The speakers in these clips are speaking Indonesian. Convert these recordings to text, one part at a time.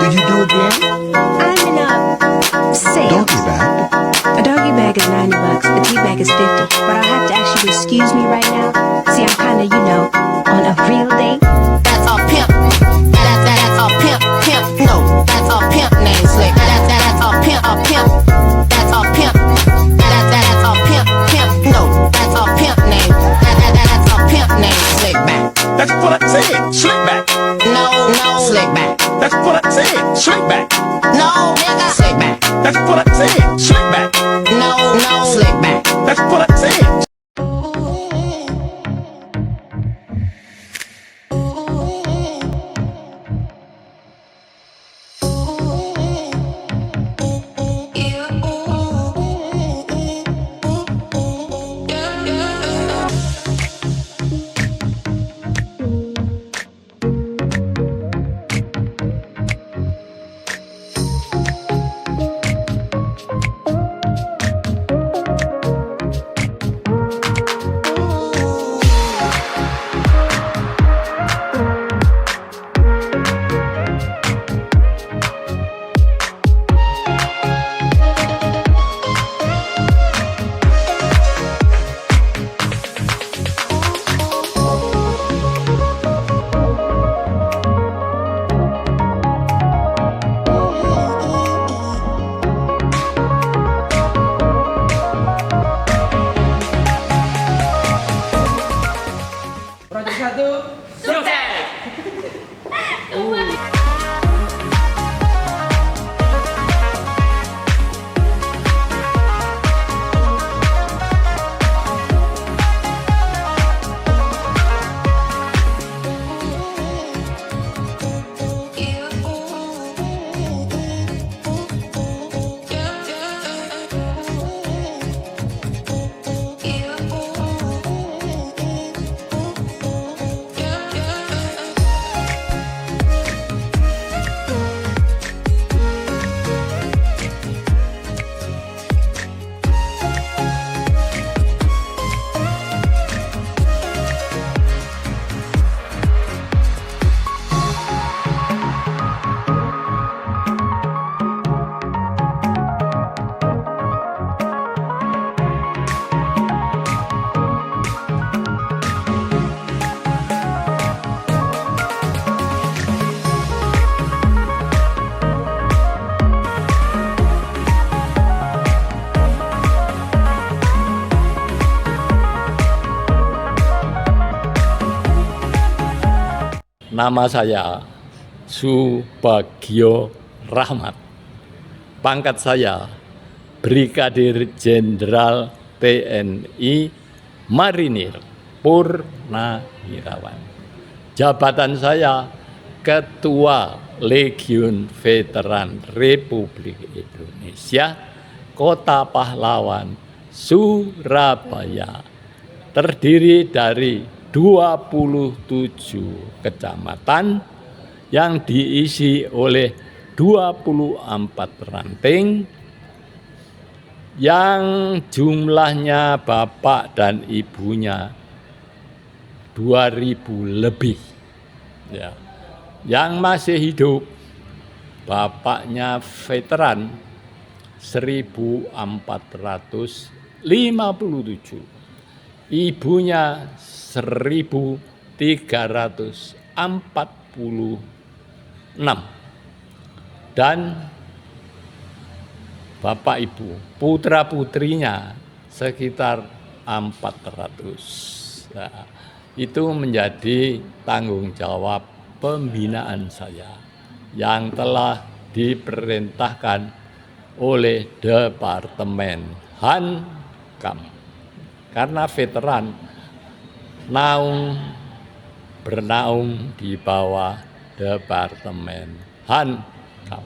Did you do it again? I'm in a sale. Doggy bag? A doggy bag is $90, a tea bag is 50. But I'll have to ask you to excuse me right now. See, I'm kinda, on a real date. That's a pimp. That's a pimp. Pimp. No, that's a pimp name slick. That's a pimp. A pimp. That's a pimp. That's a pimp. Pimp. No, that's a pimp name. That's a pimp name slick back. That's what I said. Slick back. No, slick back. That's what I said. Slick back. No, nigga, slick back. That's what I said. Slick back. No, slick back. That's what I said. Project 1 sukses. Nama saya Subagio Rahmat. Pangkat saya Brigadir Jenderal TNI Marinir Purnawirawan. Jabatan saya Ketua Legiun Veteran Republik Indonesia Kota Pahlawan Surabaya. Terdiri dari 27 kecamatan yang diisi oleh 24 ranting yang jumlahnya bapak dan ibunya 2.000 lebih. Ya. Yang masih hidup bapaknya veteran 1.457, ibunya 1.346 dan bapak ibu putra putrinya sekitar 400. Nah, itu menjadi tanggung jawab pembinaan saya yang telah diperintahkan oleh Departemen Hankam. Karena veteran bernaung di bawah Departemen Hankam.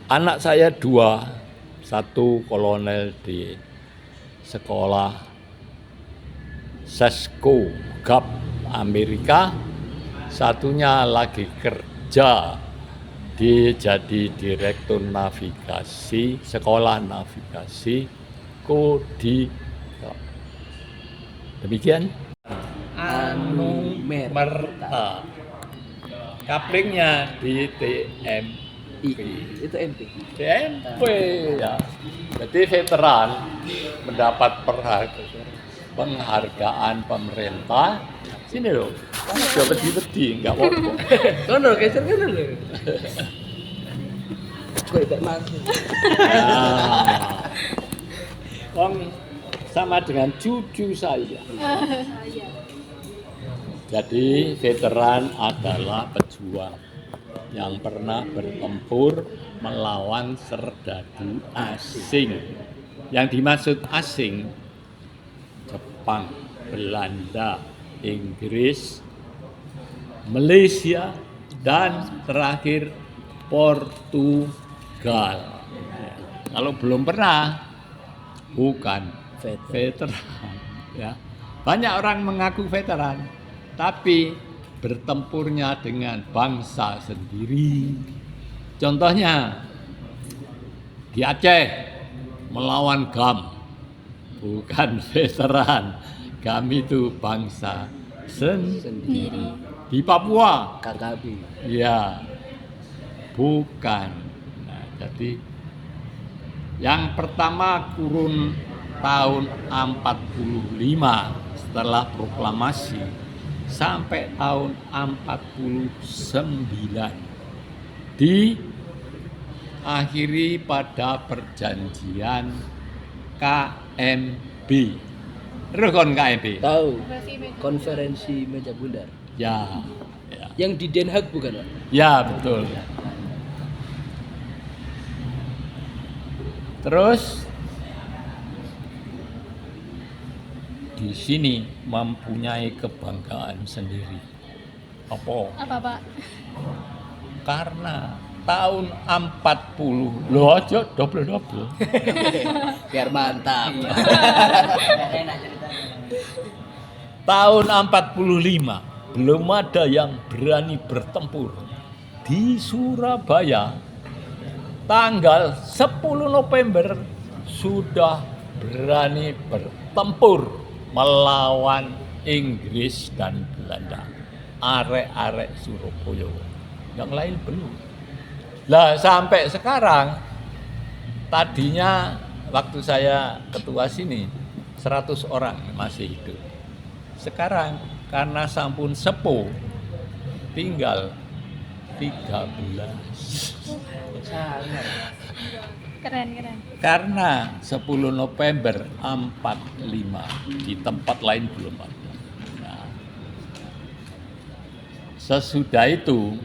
Anak saya 2, 1 kolonel di sekolah Sesko Gap Amerika, satunya lagi kerja jadi direktur navigasi, sekolah navigasi Kodi. Demikian. Anumerta. Kaplingnya di TMP. Itu MP. TMP ya. Jadi veteran mendapat penghargaan pemerintah. Sini loh, udah wedi-wedi, nggak apa-apa. Kono geser kono lho. Kok tidak masuk. Wong sama dengan cucu saya. Jadi veteran adalah pejuang yang pernah bertempur melawan serdadu asing. Yang dimaksud asing, Jepang, Belanda, Inggris, Malaysia, dan terakhir Portugal. Ya. Kalau belum pernah, bukan veteran. Ya. Banyak orang mengaku veteran, tapi bertempurnya dengan bangsa sendiri. Contohnya di Aceh melawan GAM, bukan veteran. Kami itu bangsa sendiri. Di Papua, KKB. ya, bukan. Nah, jadi yang pertama kurun tahun 45 setelah proklamasi sampai tahun 49 diakhiri pada perjanjian KMB. Terus kon KMB. Tahu. Konferensi Meja Bundar. Ya, ya. Yang di Den Haag bukan, Pak? Ya, betul. Terus di sini mempunyai kebanggaan sendiri. Apa? Apa, Pak? Karena tahun 40, loh aja double-double. Biar mantap. Tahun 45 belum ada yang berani bertempur di Surabaya. Tanggal 10 November sudah berani bertempur melawan Inggris dan Belanda. Arek-arek Surabaya. Yang lain belum. Lah sampai sekarang, tadinya waktu saya ketua sini 100 orang masih hidup. Sekarang karena sampun sepuh tinggal 13. Keren. Karena 10 November 45 di tempat lain belum ada. Nah, sesudah itu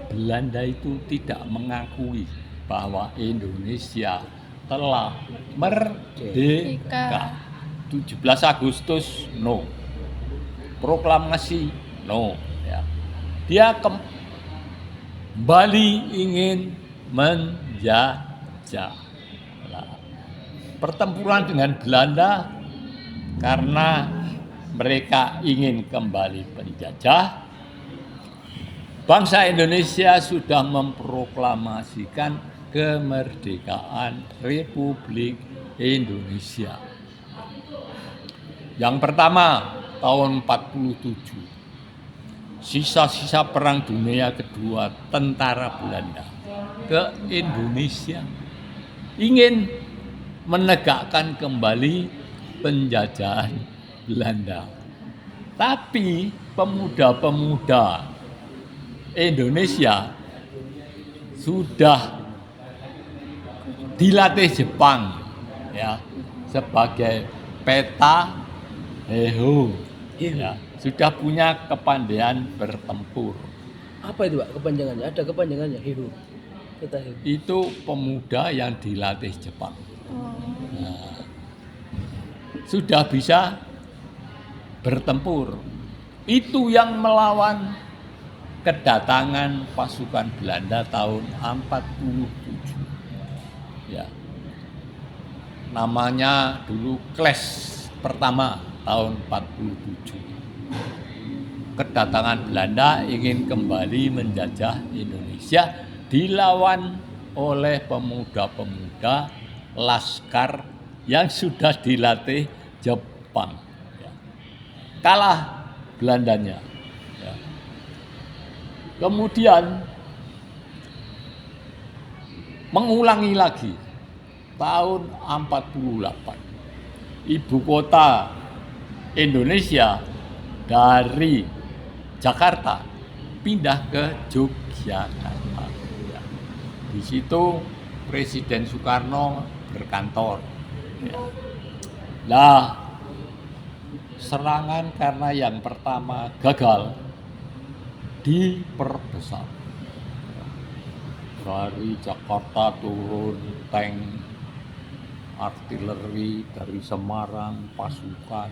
Belanda itu tidak mengakui bahwa Indonesia telah merdeka. 17 Agustus no. Proklamasi no, ya. Dia kembali ingin menjajah. Nah, pertempuran dengan Belanda karena mereka ingin kembali penjajah. Bangsa Indonesia sudah memproklamasikan kemerdekaan Republik Indonesia. Yang pertama tahun 47. Sisa-sisa Perang Dunia Kedua tentara Belanda ke Indonesia ingin menegakkan kembali penjajahan Belanda. Tapi pemuda-pemuda Indonesia sudah dilatih Jepang ya sebagai peta heho ya, sudah punya kepandaian bertempur. Apa itu, Pak, kepanjangannya? Ada kepanjangannya, Hiru. Kita Hiru. Itu pemuda yang dilatih Jepang. Nah, sudah bisa bertempur. Itu yang melawan kedatangan pasukan Belanda tahun 47. Ya. Namanya dulu Clash pertama tahun 47. Kedatangan Belanda ingin kembali menjajah Indonesia dilawan oleh pemuda-pemuda laskar yang sudah dilatih Jepang. Ya. Kalah Belandanya. Ya. Kemudian mengulangi lagi tahun 48 ibu kota Indonesia dari Jakarta pindah ke Yogyakarta. Ya. Di situ Presiden Soekarno berkantor. Ya. Nah, serangan karena yang pertama gagal diperbesar. Dari Jakarta turun tank artileri, dari Semarang pasukan,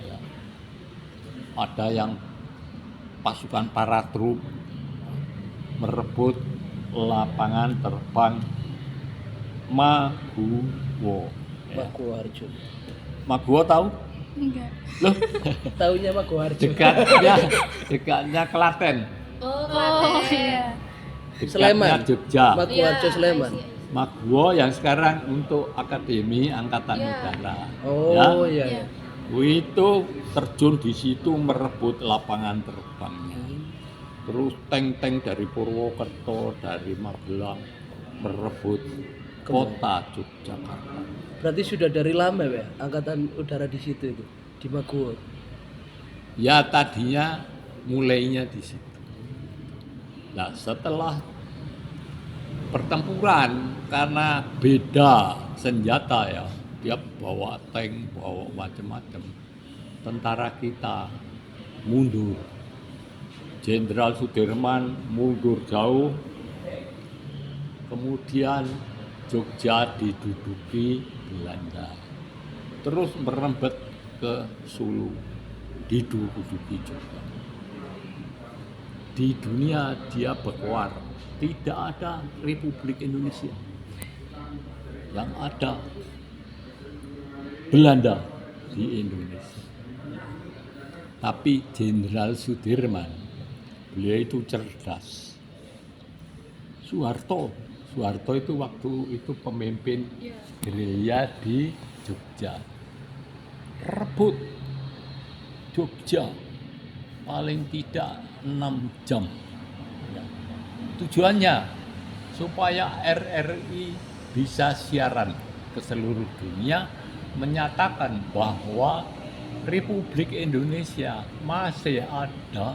ya. Ada yang pasukan paratroops merebut lapangan terbang Maguwo. Ya. Maguwarjo. Maguwo tahu? Enggak. Loh, Taunya Maguwarjo. dekatnya Klaten, Oh iya. dekatnya Sleman. Jogja. Maguwarjo Sleman. Maguwo yang sekarang untuk Akademi Angkatan Iya. Udara. Oh Ya. iya. Itu terjun di situ merebut lapangan terbangnya. Terus tank-tank dari Purwokerto, dari Magelang merebut kota Yogyakarta. Berarti sudah dari lama ya angkatan udara di situ itu di Maguwo. Ya tadinya mulainya di situ. Nah setelah pertempuran karena beda senjata ya, dia bawa tank, bawa macam-macam. Tentara kita mundur. Jenderal Sudirman mundur jauh. Kemudian Jogja diduduki Belanda. Terus merembet ke Sulu, diduduki Jogja. Di dunia dia berkuar, tidak ada Republik Indonesia. Yang ada Belanda di Indonesia. Tapi Jenderal Sudirman, beliau itu cerdas. Soeharto itu waktu itu pemimpin gerilya di Jogja. Rebut Jogja paling tidak 6 jam. Ya. Tujuannya supaya RRI bisa siaran ke seluruh dunia menyatakan bahwa Republik Indonesia masih ada.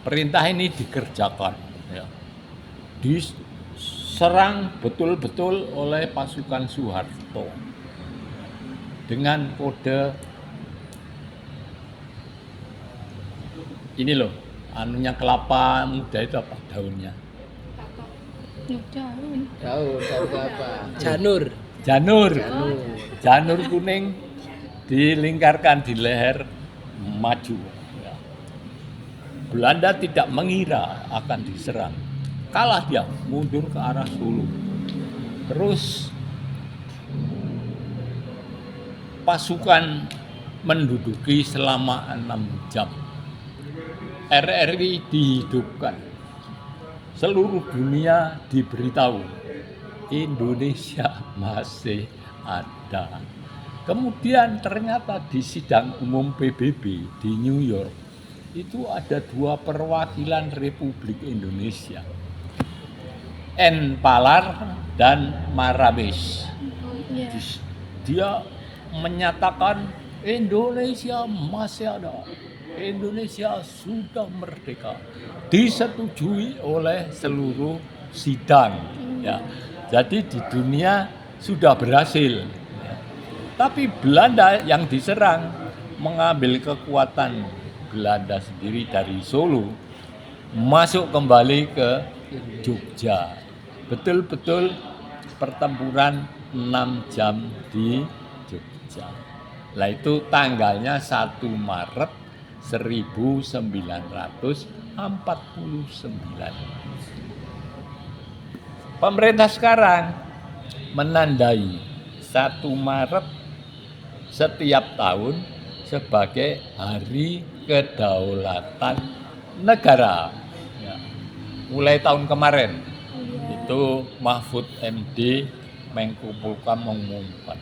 Perintah ini dikerjakan, ya. Diserang betul-betul oleh pasukan Soeharto dengan kode ini loh, anunya kelapa muda itu apa daunnya? Daun apa? Janur. Janur kuning dilingkarkan di leher maju. Ya. Belanda tidak mengira akan diserang. Kalah dia, mundur ke arah Sulu. Terus pasukan menduduki selama 6 jam. RRI dihidupkan. Seluruh dunia diberitahu Indonesia masih ada. Kemudian ternyata di sidang umum PBB di New York itu ada 2 perwakilan Republik Indonesia, N. Palar dan Maramis. Dia menyatakan Indonesia masih ada, Indonesia sudah merdeka, disetujui oleh seluruh sidang. Ya. Jadi di dunia sudah berhasil. Ya. Tapi Belanda yang diserang mengambil kekuatan Belanda sendiri dari Solo, masuk kembali ke Jogja. Betul-betul pertempuran 6 jam di Jogja. Lah itu tanggalnya 1 Maret 1949. Pemerintah sekarang menandai 1 Maret setiap tahun sebagai Hari Kedaulatan Negara. Ya. Mulai tahun kemarin itu Mahfud MD Menko Polhukam mengumumkan.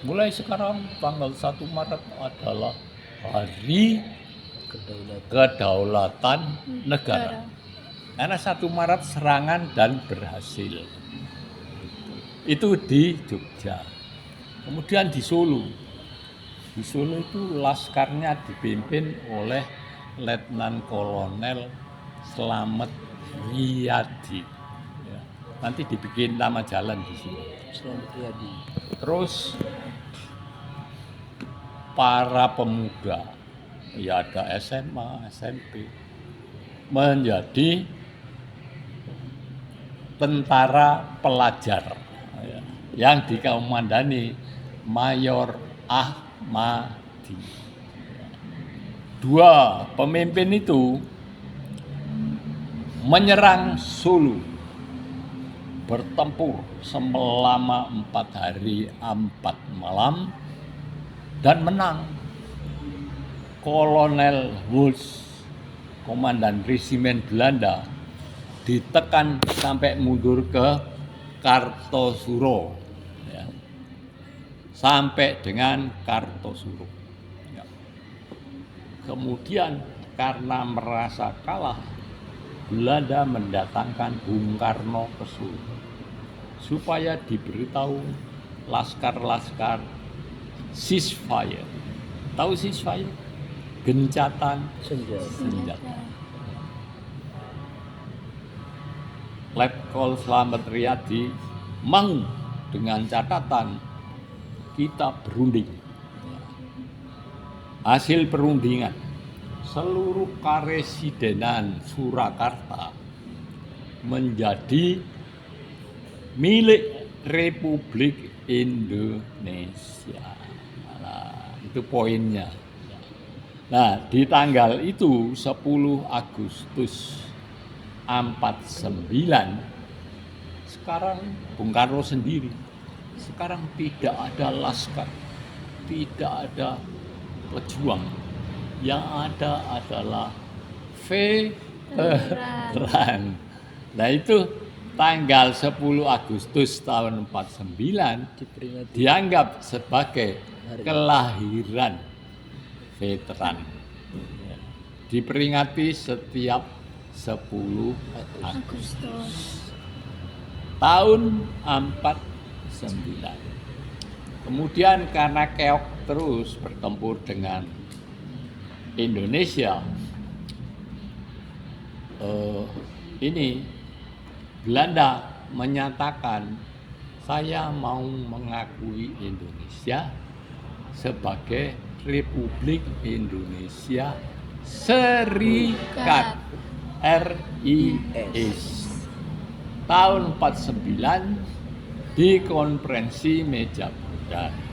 Mulai sekarang tanggal 1 Maret adalah Hari kedaulatan negara. Karena 1 Maret serangan dan berhasil. Itu di Jogja. Kemudian di Solo. Di Solo itu laskarnya dipimpin oleh Letnan Kolonel Slamet Riyadi. Ya, nanti dibikin nama jalan di sini. Selamat Riyadi. Terus para pemuda, ya ada SMA, SMP, menjadi tentara pelajar ya, yang dikomandani Mayor Ahmadi. 2 pemimpin itu menyerang Solo, bertempur selama 4 hari 4 malam dan menang. Kolonel Wolfs, komandan resimen Belanda, ditekan sampai mundur ke Kartosuro, ya. Sampai dengan Kartosuro. Ya. Kemudian karena merasa kalah, Belanda mendatangkan Bung Karno ke Solo supaya diberitahu laskar-laskar ceasefire. Tahu ceasefire? Gencatan senjata. Letkol Slamet Riyadi mau dengan catatan kita berunding. Hasil perundingan, seluruh karesidenan Surakarta menjadi milik Republik Indonesia. Nah, itu poinnya. Nah, di tanggal itu 10 Agustus 49, sekarang Bung Karno sendiri, sekarang tidak ada laskar, tidak ada pejuang, yang ada adalah veteran. Nah itu tanggal 10 Agustus tahun 49 dianggap sebagai kelahiran veteran. Diperingati setiap 10 Agustus tahun 49. Kemudian karena keok terus bertempur dengan Indonesia, ini Belanda menyatakan saya mau mengakui Indonesia sebagai Republik Indonesia Serikat RIS tahun 49 di konferensi meja bundan.